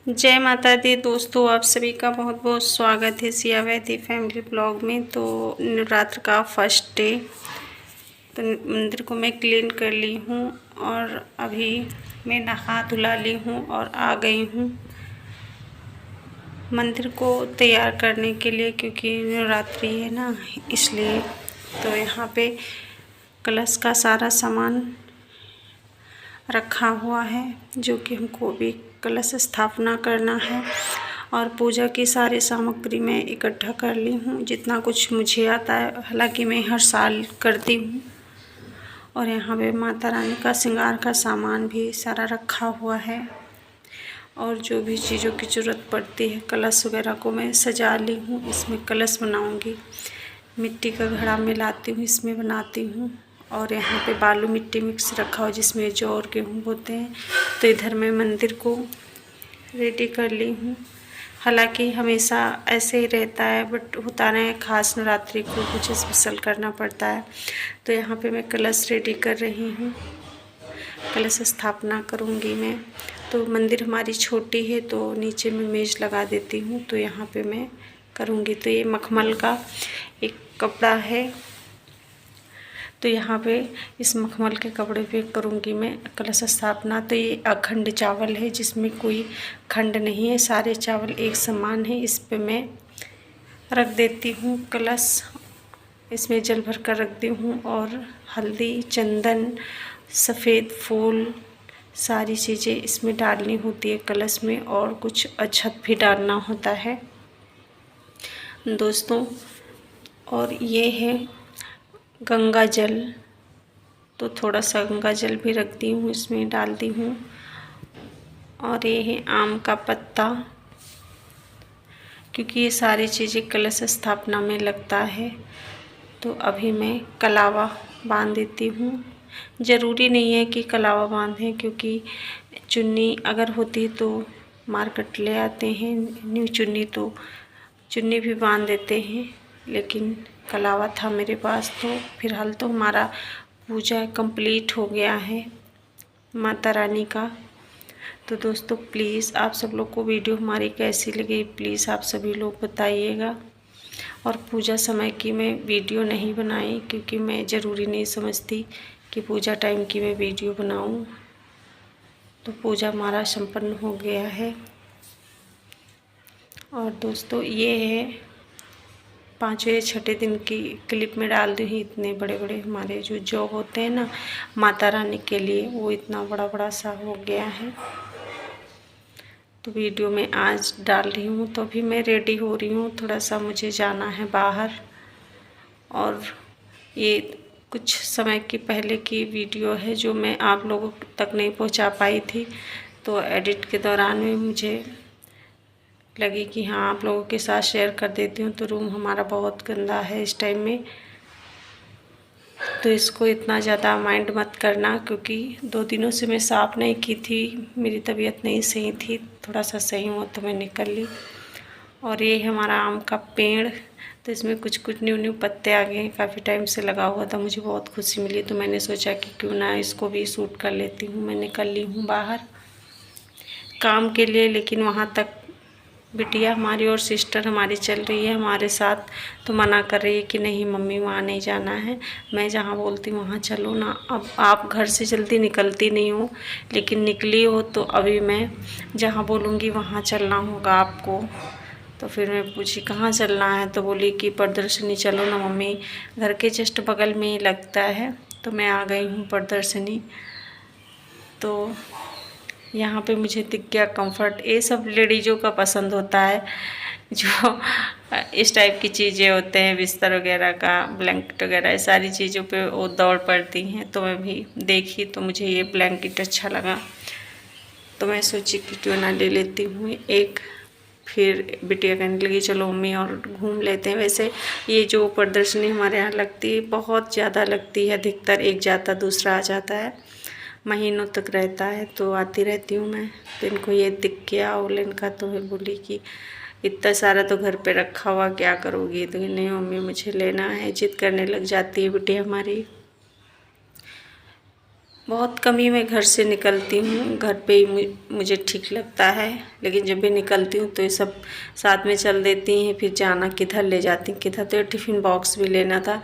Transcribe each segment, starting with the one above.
जय माता दी दोस्तों, आप सभी का बहुत बहुत स्वागत है सिया वैदी फैमिली ब्लॉग में। तो नवरात्र का फर्स्ट डे, तो मंदिर को मैं क्लीन कर ली हूँ और अभी मैं नहा धुला ली हूँ और आ गई हूँ मंदिर को तैयार करने के लिए, क्योंकि नवरात्रि है ना, इसलिए। तो यहाँ पे कलश का सारा सामान रखा हुआ है, जो कि हमको भी कलश स्थापना करना है। और पूजा की सारी सामग्री मैं इकट्ठा कर ली हूँ, जितना कुछ मुझे आता है, हालांकि मैं हर साल करती हूँ। और यहाँ पे माता रानी का श्रृंगार का सामान भी सारा रखा हुआ है, और जो भी चीज़ों की ज़रूरत पड़ती है, कलश वगैरह को मैं सजा ली हूँ। इसमें कलश बनाऊँगी, मिट्टी का घड़ा में लाती हूँ, इसमें बनाती हूँ। और यहाँ पे बालू मिट्टी मिक्स रखा हो, जिसमें जौ और गेहूँ होते हैं। तो इधर मैं मंदिर को रेडी कर ली हूँ। हालांकि हमेशा ऐसे ही रहता है, बट होता नहीं है, खास नवरात्रि को कुछ स्पेशल करना पड़ता है। तो यहाँ पे मैं कलश रेडी कर रही हूँ, कलश स्थापना करूँगी मैं। तो मंदिर हमारी छोटी है, तो नीचे में मेज लगा देती हूँ, तो यहाँ पे मैं करूँगी। तो ये मखमल का एक कपड़ा है, तो यहाँ पे इस मखमल के कपड़े पे करूँगी मैं कलश स्थापना। तो ये अखंड चावल है, जिसमें कोई खंड नहीं है, सारे चावल एक समान है। इस पे मैं रख देती हूँ कलश, इसमें जल भर कर रखती हूँ। और हल्दी, चंदन, सफ़ेद फूल, सारी चीज़ें इसमें डालनी होती है कलश में, और कुछ अक्षत भी डालना होता है दोस्तों। और ये है गंगा जल, तो थोड़ा सा गंगा जल भी रखती हूँ, इसमें डालती हूँ। और ये है आम का पत्ता, क्योंकि ये सारी चीज़ें कलश स्थापना में लगता है। तो अभी मैं कलावा बांध देती हूँ। ज़रूरी नहीं है कि कलावा बांधें, क्योंकि चुन्नी अगर होती तो मार्केट ले आते हैं न्यू चुन्नी, तो चुन्नी भी बांध देते हैं। लेकिन कलावा था मेरे पास, तो फिलहाल तो हमारा पूजा कंप्लीट हो गया है माता रानी का। तो दोस्तों प्लीज़ आप सब लोग को वीडियो हमारी कैसी लगी, प्लीज़ आप सभी लोग बताइएगा। और पूजा समय की मैं वीडियो नहीं बनाई, क्योंकि मैं ज़रूरी नहीं समझती कि पूजा टाइम की मैं वीडियो बनाऊं। तो पूजा हमारा संपन्न हो गया है। और दोस्तों ये है 5वें छठे दिन की क्लिप में डाल दी। इतने बड़े बड़े हमारे जो जौ होते हैं ना माता रानी के लिए, वो इतना बड़ा बड़ा सा हो गया है। तो वीडियो में आज डाल रही हूँ। तो अभी मैं रेडी हो रही हूँ, थोड़ा सा मुझे जाना है बाहर। और ये कुछ समय की पहले की वीडियो है, जो मैं आप लोगों तक नहीं पहुँचा पाई थी। तो एडिट के दौरान में मुझे लगी कि हाँ आप लोगों के साथ शेयर कर देती हूँ। तो रूम हमारा बहुत गंदा है इस टाइम में, तो इसको इतना ज़्यादा माइंड मत करना, क्योंकि 2 दिनों से मैं साफ़ नहीं की थी, मेरी तबीयत नहीं सही थी। थोड़ा सा सही हुआ तो मैं निकल ली। और ये हमारा आम का पेड़, तो इसमें कुछ कुछ न्यू न्यू पत्ते आ गए हैं, काफ़ी टाइम से लगा हुआ था, मुझे बहुत खुशी मिली। तो मैंने सोचा कि क्यों ना इसको भी शूट कर लेती हूँ। मैं निकल ली हूँ बाहर काम के लिए, लेकिन वहाँ तक बिटिया हमारी और सिस्टर हमारी चल रही है हमारे साथ। तो मना कर रही है कि नहीं मम्मी वहाँ नहीं जाना है, मैं जहाँ बोलती हूँ वहाँ चलो ना। अब आप घर से जल्दी निकलती नहीं हो, लेकिन निकली हो तो अभी मैं जहाँ बोलूँगी वहाँ चलना होगा आपको। तो फिर मैं पूछी कहाँ चलना है, तो बोली कि प्रदर्शनी चलो ना मम्मी, घर के जस्ट बगल में ही लगता है। तो मैं आ गई हूँ प्रदर्शनी। तो यहाँ पे मुझे दिख गया कंफर्ट, ये सब लेडीज़ों का पसंद होता है, जो इस टाइप की चीज़ें होते हैं, बिस्तर वगैरह का, ब्लैंकेट वगैरह, सारी चीज़ों पे वो दौड़ पड़ती हैं। तो मैं भी देखी, तो मुझे ये ब्लैंकेट अच्छा लगा, तो मैं सोची कि क्यों ना ले लेती हूँ एक। फिर बिटिया कहने लगी चलो मम्मी और घूम लेते हैं। वैसे ये जो प्रदर्शनी हमारे यहाँ लगती है, बहुत ज़्यादा लगती है, अधिकतर एक जाता दूसरा आ जाता है, महीनों तक रहता है। तो आती रहती हूँ मैं। तो इनको ये दिख गया ऑनलाइन का, तो मैं बोली कि इतना सारा तो घर पे रखा हुआ क्या करोगी, तो नहीं मम्मी मुझे लेना है, जिद करने लग जाती है बिटिया हमारी। बहुत कम ही मैं घर से निकलती हूँ, घर पे ही मुझे ठीक लगता है। लेकिन जब भी निकलती हूँ तो ये सब साथ में चल देती हैं। फिर जाना किधर ले जाती किधर, तो टिफ़िन बॉक्स भी लेना था।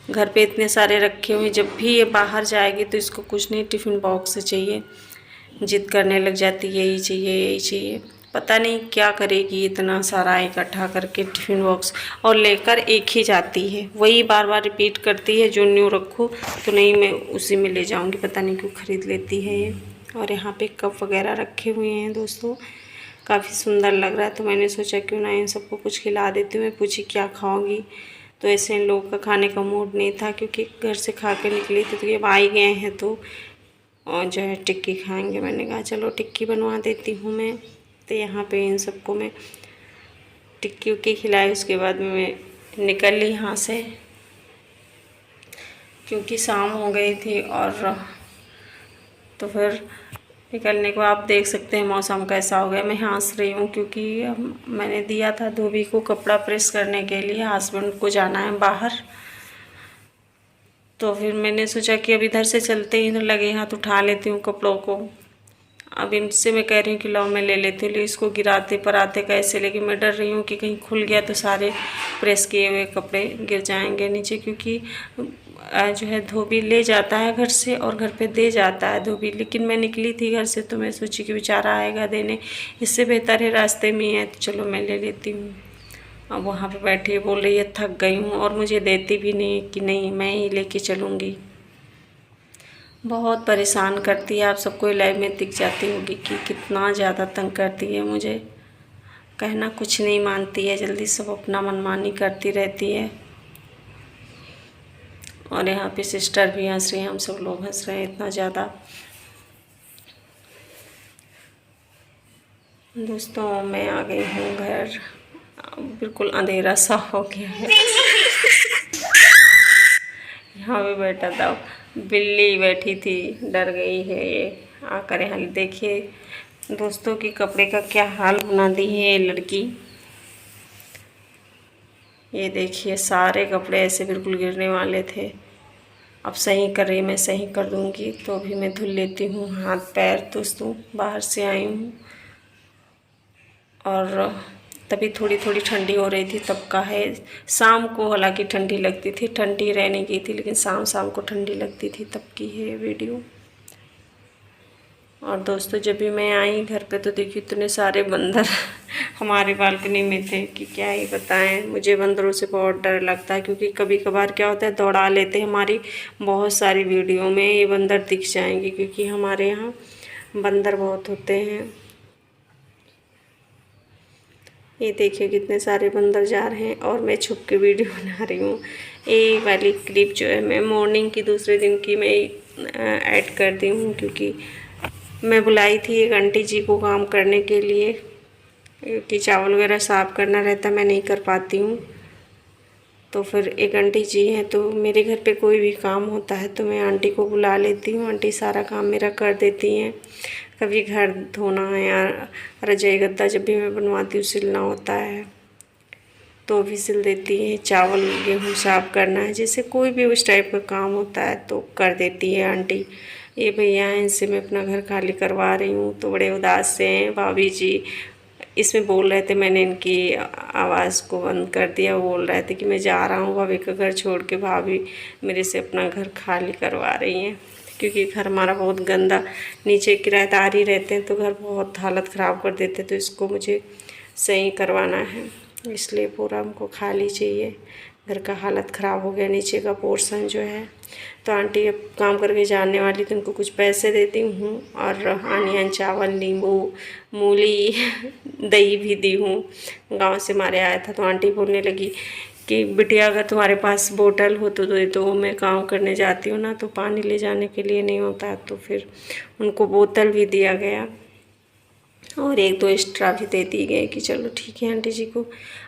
घर पे इतने सारे रखे हुए, जब भी ये बाहर जाएगी तो इसको कुछ नहीं टिफ़िन बॉक्स चाहिए, जिद करने लग जाती है यही चाहिए यही चाहिए। पता नहीं क्या करेगी इतना सारा इकट्ठा करके टिफ़िन बॉक्स, और लेकर एक ही जाती है, वही बार बार रिपीट करती है जो न्यू रखूँ तो नहीं मैं उसी में ले जाऊँगी, पता नहीं क्यों ख़रीद लेती है ये। और यहाँ पे कप वगैरह रखे हुए हैं दोस्तों, काफ़ी सुंदर लग रहा है, तो मैंने सोचा क्यों ना इन सबको कुछ खिला देती हूँ। मैं पूछी क्या खाओगी, तो ऐसे इन लोगों का खाने का मूड नहीं था क्योंकि घर से खा के निकली थी, तो ये आ ही गए हैं तो और जो है टिक्की खाएंगे। मैंने कहा चलो टिक्की बनवा देती हूँ मैं। तो यहाँ पे इन सबको मैं टिक्की उक्की खिलाई, उसके बाद में मैं निकल ली यहाँ से क्योंकि शाम हो गई थी। और तो फिर निकलने को आप देख सकते हैं मौसम कैसा हो गया। मैं हंस रही हूँ क्योंकि मैंने दिया था धोबी को कपड़ा प्रेस करने के लिए, हस्बैंड को जाना है बाहर, तो फिर मैंने सोचा कि अब इधर से चलते ही इधर लगे हाथ उठा लेती हूँ कपड़ों को। अब इनसे मैं कह रही हूँ कि लो मैं ले लेती हूँ, इसको गिराते पराते कैसे, लेकिन मैं डर रही हूँ कि कहीं खुल गया तो सारे प्रेस किए हुए कपड़े गिर जाएंगे नीचे, क्योंकि जो है धोबी ले जाता है घर से और घर पे दे जाता है धोबी। लेकिन मैं निकली थी घर से तो मैं सोची कि बेचारा आएगा देने, इससे बेहतर है रास्ते में ही है तो चलो मैं ले लेती हूँ। अब वहाँ पे बैठी बोल रही है थक गई हूँ, और मुझे देती भी नहीं कि नहीं मैं ही लेके चलूँगी। बहुत परेशान करती है, आप सबको लाइव में दिख जाती होगी कि कितना ज़्यादा तंग करती है मुझे। कहना कुछ नहीं मानती है, जल्दी सब अपना मनमानी करती रहती है। और यहाँ पे सिस्टर भी हंस रही हैं, हम सब लोग हंस रहे हैं इतना ज़्यादा। दोस्तों मैं आ गई हूँ घर, बिल्कुल अंधेरा सा हो गया है। यहाँ पे बैठा था, बिल्ली बैठी थी, डर गई है ये आकर। यहाँ देखिए दोस्तों की कपड़े का क्या हाल बना दी है ये लड़की। ये देखिए सारे कपड़े ऐसे बिल्कुल गिरने वाले थे। अब सही कर रही, मैं सही कर दूँगी, तो अभी मैं धुल लेती हूँ हाथ पैर। दोस्तों बाहर से आई हूँ और तभी थोड़ी थोड़ी ठंडी हो रही थी तब का है। शाम को हालांकि ठंडी लगती थी, ठंडी रहने की थी, लेकिन शाम शाम को ठंडी लगती थी तब की है वीडियो। और दोस्तों जब भी मैं आई घर पे तो देखिए इतने सारे बंदर हमारे बालकनी में थे कि क्या ही बताएं। मुझे बंदरों से बहुत डर लगता है क्योंकि कभी कभार क्या होता है दौड़ा लेते हैं। हमारी बहुत सारी वीडियो में ये बंदर दिख जाएंगे क्योंकि हमारे यहाँ बंदर बहुत होते हैं। ये देखिए कितने सारे बंदर जा रहे हैं और मैं छुप के वीडियो बना रही हूँ। ये वाली क्लिप जो है मैं मॉर्निंग की दूसरे दिन की मैं ऐड कर दी हूँ क्योंकि मैं बुलाई थी एक आंटी जी को काम करने के लिए कि चावल वगैरह साफ़ करना रहता, मैं नहीं कर पाती हूँ। तो फिर एक आंटी जी हैं, तो मेरे घर पे कोई भी काम होता है तो मैं आंटी को बुला लेती हूँ। आंटी सारा काम मेरा कर देती हैं। कभी घर धोना है या रजाई गद्दा जब भी मैं बनवाती हूँ सिलना होता है तो भी सिल देती है। चावल गेहूँ साफ़ करना है, जैसे कोई भी उस टाइप का काम होता है तो कर देती है आंटी। ये भैया हैं, इनसे मैं अपना घर खाली करवा रही हूँ तो बड़े उदास से हैं। भाभी जी इसमें बोल रहे थे, मैंने इनकी आवाज़ को बंद कर दिया। वो बोल रहे थे कि मैं जा रहा हूँ भाभी का घर छोड़ के, भाभी मेरे से अपना घर खाली करवा रही हैं क्योंकि घर हमारा बहुत गंदा, नीचे किराएदार ही रहते हैं तो घर बहुत हालत ख़राब कर देते, तो इसको मुझे सही करवाना है इसलिए पूरा हमको खाली चाहिए। घर का हालत ख़राब हो गया, नीचे का पोर्शन जो है। तो आंटी अब काम करके जाने वाली तो उनको कुछ पैसे देती हूँ और अनियन चावल नींबू मूली दही भी दी हूँ। गांव से मारे आया था तो आंटी बोलने लगी कि बिटिया अगर तुम्हारे पास बोतल हो तो दे दो, मैं काम करने जाती हूँ ना तो पानी ले जाने के लिए नहीं होता, तो फिर उनको बोतल भी दिया गया और एक दो एक्स्ट्रा भी दे दी गई कि चलो ठीक है आंटी जी को।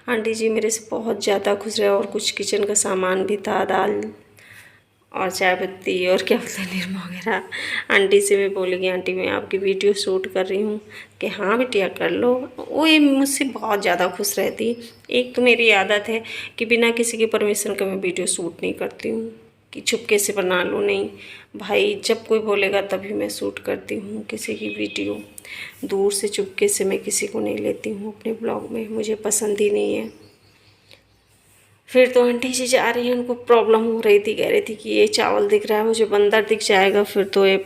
आंटी जी मेरे से बहुत ज़्यादा खुश रहे और कुछ किचन का सामान भी था, दाल और चाय पत्ती और क्या बोलते हैं निरमा वगैरह। आंटी से मैं बोली कि आंटी मैं आपकी वीडियो शूट कर रही हूँ कि हाँ बिटिया कर लो। वो ये मुझसे बहुत ज़्यादा खुश रहती। एक तो मेरी आदत है कि बिना किसी की परमिशन के मैं वीडियो शूट नहीं करती हूँ, कि चुपके से बना लूँ, नहीं भाई, जब कोई बोलेगा तभी मैं शूट करती हूँ किसी की वीडियो। दूर से चुपके से मैं किसी को नहीं लेती हूँ अपने ब्लॉग में, मुझे पसंद ही नहीं है। फिर तो आंटी जी जा रही हैं, उनको प्रॉब्लम हो रही थी, कह रही थी कि ये चावल दिख रहा है, मुझे बंदर दिख जाएगा, फिर तो ये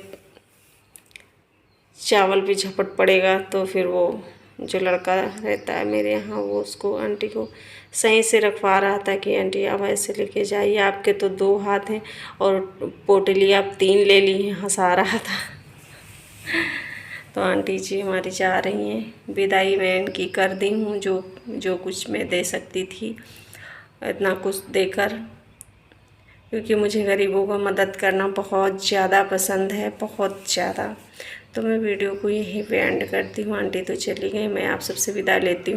चावल भी झपट पड़ेगा। तो फिर वो जो लड़का रहता है मेरे यहाँ, वो उसको आंटी को सही से रखवा रहा था कि आंटी आप ऐसे लेके जाइए, आपके तो 2 हाथ हैं और पोटली आप 3 ले ली हैं, हंसा रहा था। तो आंटी जी हमारी जा रही हैं, विदाई मैं इनकी कर दी हूँ, जो कुछ मैं दे सकती थी इतना कुछ देकर, क्योंकि मुझे गरीबों का मदद करना बहुत ज़्यादा पसंद है, बहुत ज़्यादा। तो मैं वीडियो को यहीं पे एंड करती हूँ। आंटी तो चली गई, मैं आप सबसे विदा लेती हूँ।